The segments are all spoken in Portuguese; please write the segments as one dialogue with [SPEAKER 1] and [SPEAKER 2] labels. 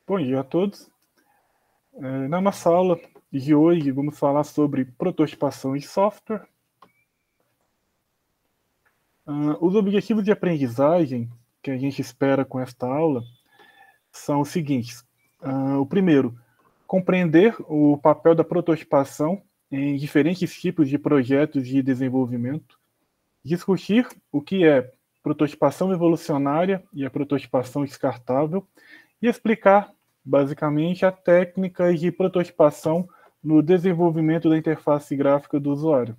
[SPEAKER 1] Bom dia a todos. Na nossa aula de hoje, vamos falar sobre prototipação de software. Os objetivos de aprendizagem que a gente espera com esta aula são os seguintes. O primeiro, compreender o papel da prototipação em diferentes tipos de projetos de desenvolvimento, discutir o que é prototipação evolucionária e a prototipação descartável e explicar, basicamente, a técnica de prototipação no desenvolvimento da interface gráfica do usuário.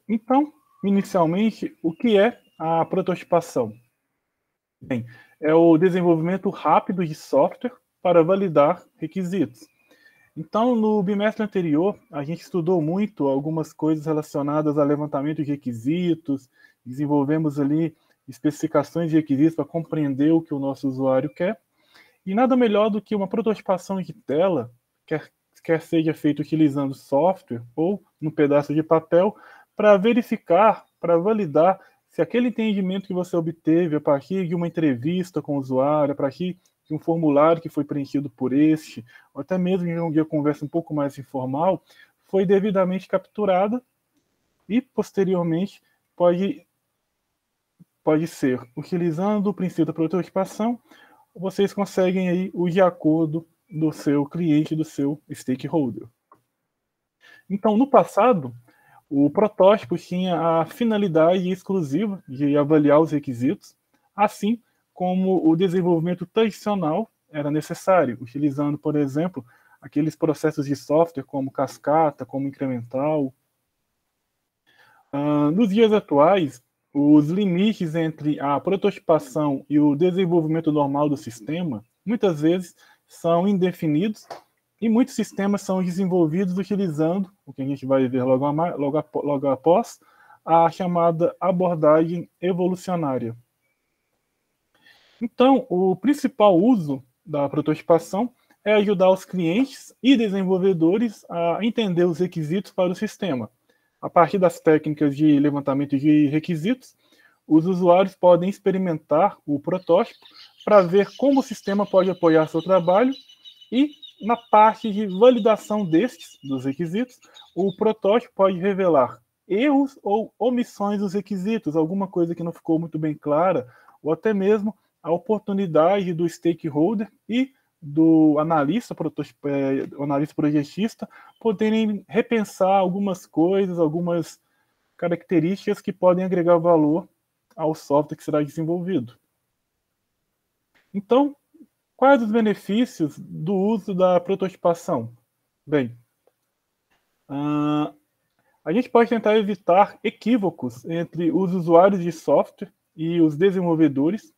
[SPEAKER 1] Então, inicialmente, o que é a prototipação? Bem, é o desenvolvimento rápido de software para validar requisitos. Então, no bimestre anterior, a gente estudou muito algumas coisas relacionadas a levantamento de requisitos, desenvolvemos ali especificações de requisitos para compreender o que o nosso usuário quer. E nada melhor do que uma prototipação de tela, quer seja feita utilizando software ou num pedaço de papel, para verificar, para validar se aquele entendimento que você obteve a partir de uma entrevista com o usuário, a partir de um formulário que foi preenchido por este, ou até mesmo de uma conversa um pouco mais informal, foi devidamente capturada e, posteriormente, pode ser, utilizando o princípio da prototipação, vocês conseguem aí o de acordo do seu cliente, do seu stakeholder. Então, no passado, o protótipo tinha a finalidade exclusiva de avaliar os requisitos, assim como o desenvolvimento tradicional era necessário, utilizando, por exemplo, aqueles processos de software como cascata, como incremental. Nos dias atuais, os limites entre a prototipação e o desenvolvimento normal do sistema, muitas vezes, são indefinidos e muitos sistemas são desenvolvidos utilizando, o que a gente vai ver logo após, a chamada abordagem evolucionária. Então, o principal uso da prototipação é ajudar os clientes e desenvolvedores a entender os requisitos para o sistema. A partir das técnicas de levantamento de requisitos, os usuários podem experimentar o protótipo para ver como o sistema pode apoiar seu trabalho e, na parte de validação dos requisitos, o protótipo pode revelar erros ou omissões dos requisitos, alguma coisa que não ficou muito bem clara, ou até mesmo a oportunidade do stakeholder e do analista projetista poderem repensar algumas coisas, algumas características que podem agregar valor ao software que será desenvolvido. Então, quais os benefícios do uso da prototipação? Bem, a gente pode tentar evitar equívocos entre os usuários de software e os desenvolvedores.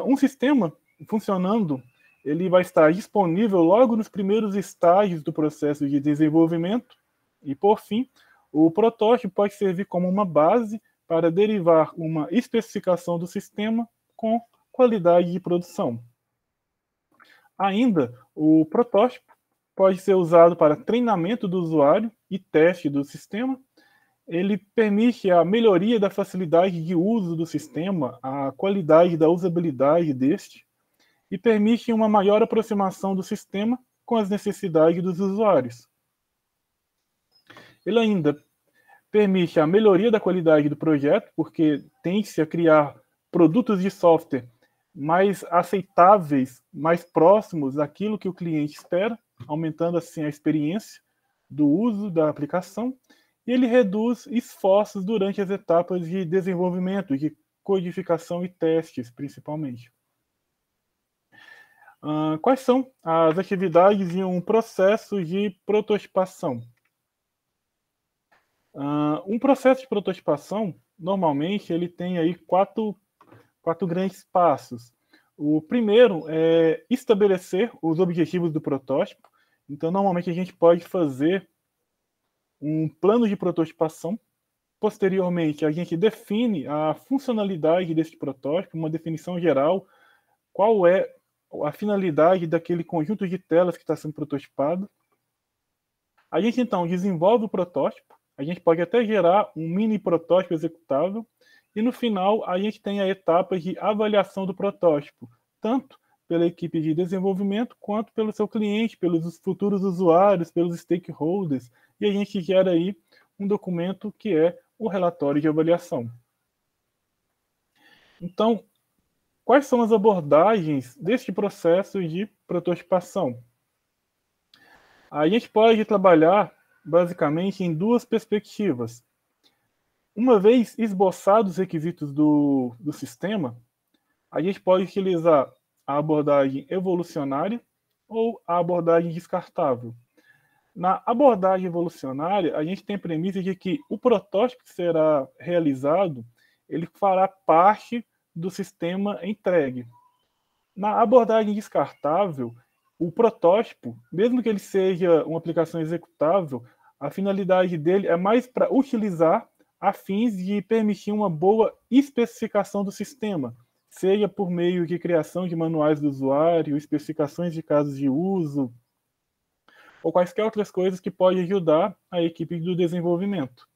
[SPEAKER 1] Um sistema funcionando, ele vai estar disponível logo nos primeiros estágios do processo de desenvolvimento e, por fim, o protótipo pode servir como uma base para derivar uma especificação do sistema com qualidade de produção. Ainda, o protótipo pode ser usado para treinamento do usuário e teste do sistema. Ele permite a melhoria da facilidade de uso do sistema, a qualidade da usabilidade deste, e permite uma maior aproximação do sistema com as necessidades dos usuários. Ele ainda permite a melhoria da qualidade do projeto, porque tende-se a criar produtos de software mais aceitáveis, mais próximos daquilo que o cliente espera, aumentando assim a experiência do uso da aplicação, e ele reduz esforços durante as etapas de desenvolvimento, de codificação e testes, principalmente. Quais são as atividades de um processo de prototipação? Um processo de prototipação, normalmente, ele tem aí quatro grandes passos. O primeiro é estabelecer os objetivos do protótipo. Então, normalmente, a gente pode fazer um plano de prototipação. Posteriormente, a gente define a funcionalidade desse protótipo, uma definição geral, qual é a finalidade daquele conjunto de telas que está sendo prototipado. A gente, então, desenvolve o protótipo, a gente pode até gerar um mini protótipo executável, e no final a gente tem a etapa de avaliação do protótipo, tanto pela equipe de desenvolvimento, quanto pelo seu cliente, pelos futuros usuários, pelos stakeholders, e a gente gera aí um documento que é o relatório de avaliação. Então, quais são as abordagens deste processo de prototipação? A gente pode trabalhar basicamente em duas perspectivas. Uma vez esboçados os requisitos do sistema, a gente pode utilizar a abordagem evolucionária ou a abordagem descartável. Na abordagem evolucionária, a gente tem a premissa de que o protótipo que será realizado, ele fará parte do sistema entregue. Na abordagem descartável, o protótipo, mesmo que ele seja uma aplicação executável, a finalidade dele é mais para utilizar a fins de permitir uma boa especificação do sistema, seja por meio de criação de manuais do usuário, especificações de casos de uso, ou quaisquer outras coisas que podem ajudar a equipe do desenvolvimento.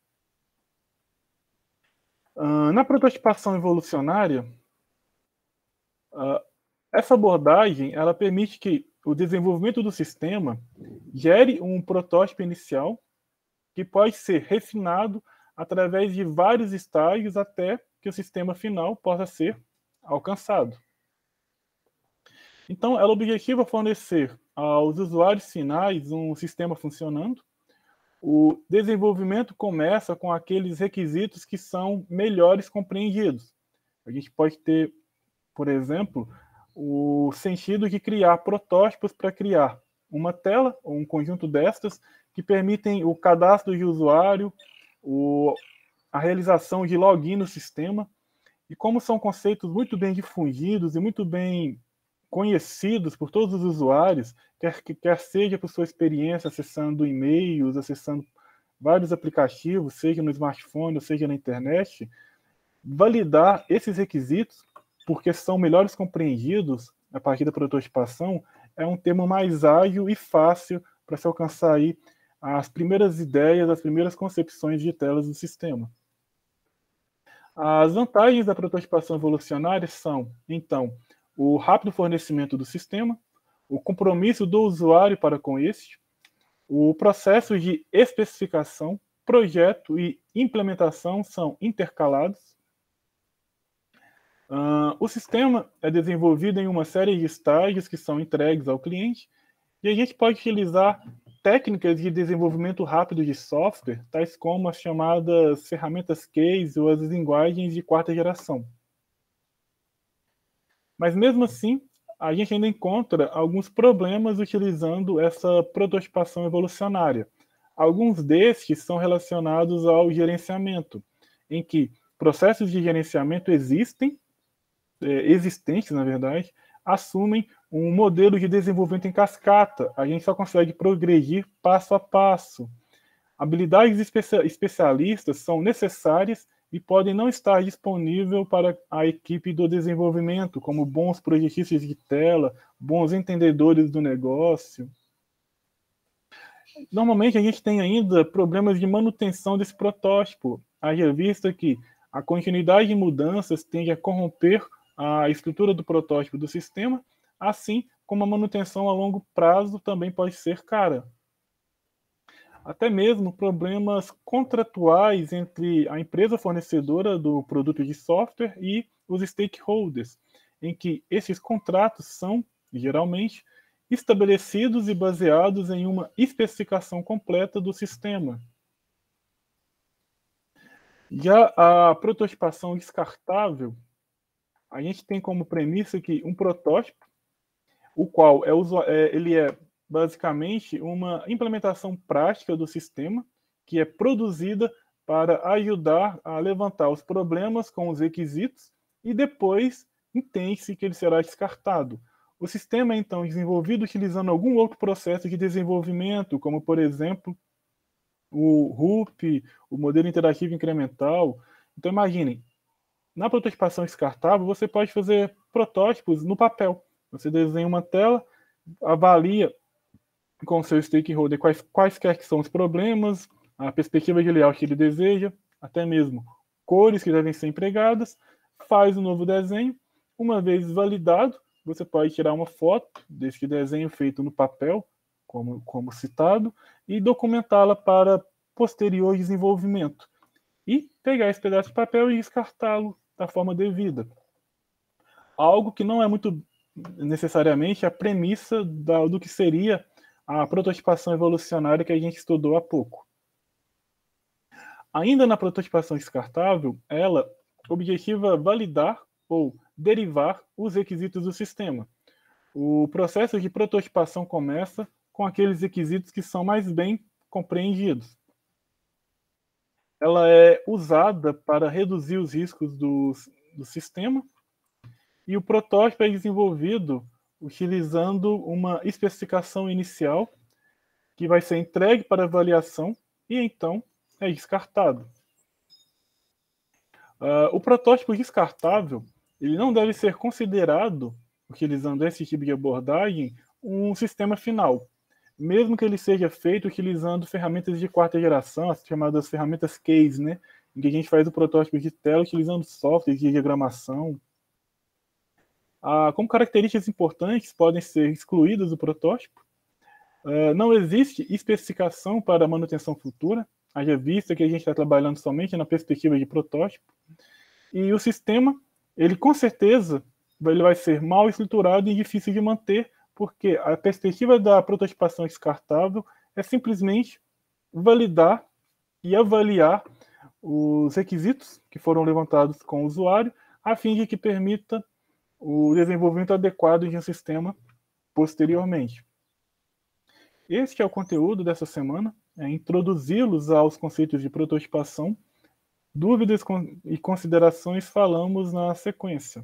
[SPEAKER 1] Na prototipação evolucionária, essa abordagem ela permite que o desenvolvimento do sistema gere um protótipo inicial que pode ser refinado através de vários estágios até que o sistema final possa ser alcançado. Então, ela objetiva fornecer aos usuários finais um sistema funcionando. O desenvolvimento começa com aqueles requisitos que são melhores compreendidos. A gente pode ter, por exemplo, o sentido de criar protótipos para criar uma tela ou um conjunto destas que permitem o cadastro de usuário, a realização de login no sistema. E como são conceitos muito bem difundidos e muito bem conhecidos por todos os usuários, quer seja por sua experiência acessando e-mails, acessando vários aplicativos, seja no smartphone ou seja na internet, validar esses requisitos, porque são melhores compreendidos a partir da prototipação, é um termo mais ágil e fácil para se alcançar aí as primeiras ideias, as primeiras concepções de telas do sistema. As vantagens da prototipação evolucionária são, então, o rápido fornecimento do sistema, o compromisso do usuário para com este, o processo de especificação, projeto e implementação são intercalados. O sistema é desenvolvido em uma série de estágios que são entregues ao cliente, e a gente pode utilizar técnicas de desenvolvimento rápido de software, tais como as chamadas ferramentas case ou as linguagens de quarta geração. Mas mesmo assim, a gente ainda encontra alguns problemas utilizando essa prototipação evolucionária. Alguns destes são relacionados ao gerenciamento, em que processos de gerenciamento existentes, na verdade, assumem um modelo de desenvolvimento em cascata. A gente só consegue progredir passo a passo. Habilidades especialistas são necessárias e podem não estar disponíveis para a equipe do desenvolvimento, como bons projetistas de tela, bons entendedores do negócio. Normalmente a gente tem ainda problemas de manutenção desse protótipo, haja vista que a continuidade de mudanças tende a corromper a estrutura do protótipo do sistema, assim como a manutenção a longo prazo também pode ser cara. Até mesmo problemas contratuais entre a empresa fornecedora do produto de software e os stakeholders, em que esses contratos são, geralmente, estabelecidos e baseados em uma especificação completa do sistema. Já a prototipação descartável, a gente tem como premissa que um protótipo, o qual ele é basicamente uma implementação prática do sistema, que é produzida para ajudar a levantar os problemas com os requisitos e depois entende-se que ele será descartado. O sistema é então desenvolvido utilizando algum outro processo de desenvolvimento, como por exemplo o RUP, o modelo interativo incremental. Então imaginem, na prototipação descartável você pode fazer protótipos no papel. Você desenha uma tela, avalia com o seu stakeholder quaisquer que são os problemas, a perspectiva de layout que ele deseja, até mesmo cores que devem ser empregadas, faz um novo desenho. Uma vez validado, você pode tirar uma foto deste desenho feito no papel, como citado, e documentá-la para posterior desenvolvimento. E pegar esse pedaço de papel e descartá-lo da forma devida. Algo que não é muito necessariamente a premissa do que seria a prototipação evolucionária que a gente estudou há pouco. Ainda na prototipação descartável, ela objetiva validar ou derivar os requisitos do sistema. O processo de prototipação começa com aqueles requisitos que são mais bem compreendidos. Ela é usada para reduzir os riscos do sistema, e o protótipo é desenvolvido utilizando uma especificação inicial que vai ser entregue para avaliação e então é descartado. O protótipo descartável ele não deve ser considerado, utilizando esse tipo de abordagem, um sistema final, mesmo que ele seja feito utilizando ferramentas de quarta geração, as chamadas ferramentas case, né, em que a gente faz o protótipo de tela utilizando software de diagramação. Como características importantes podem ser excluídas do protótipo. Não existe especificação para manutenção futura, haja vista que a gente está trabalhando somente na perspectiva de protótipo. E o sistema, ele com certeza ele vai ser mal estruturado e difícil de manter, porque a perspectiva da prototipação descartável é simplesmente validar e avaliar os requisitos que foram levantados com o usuário, a fim de que permita o desenvolvimento adequado de um sistema posteriormente. Este é o conteúdo dessa semana, introduzi-los aos conceitos de prototipação. Dúvidas e considerações falamos na sequência.